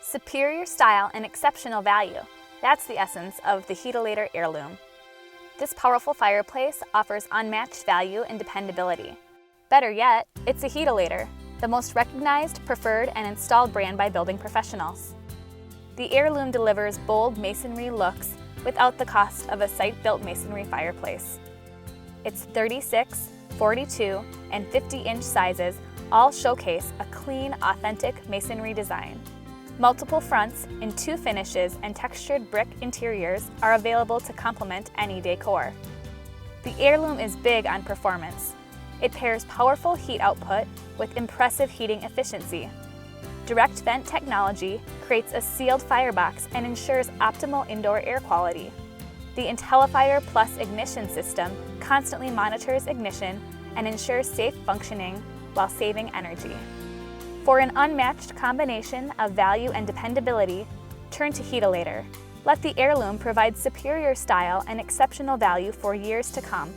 Superior style and exceptional value. That's the essence of the Heatilator Heirloom. This powerful fireplace offers unmatched value and dependability. Better yet, it's a Heatilator, the most recognized, preferred, and installed brand by building professionals. The Heirloom delivers bold masonry looks without the cost of a site-built masonry fireplace. Its 36, 42, and 50-inch sizes all showcase a clean, authentic masonry design. Multiple fronts in 2 finishes and textured brick interiors are available to complement any decor. The Heirloom is big on performance. It pairs powerful heat output with impressive heating efficiency. Direct vent technology creates a sealed firebox and ensures optimal indoor air quality. The IntelliFire Plus ignition system constantly monitors ignition and ensures safe functioning while saving energy. For an unmatched combination of value and dependability, turn to Heatilator. Let the Heirloom provide superior style and exceptional value for years to come.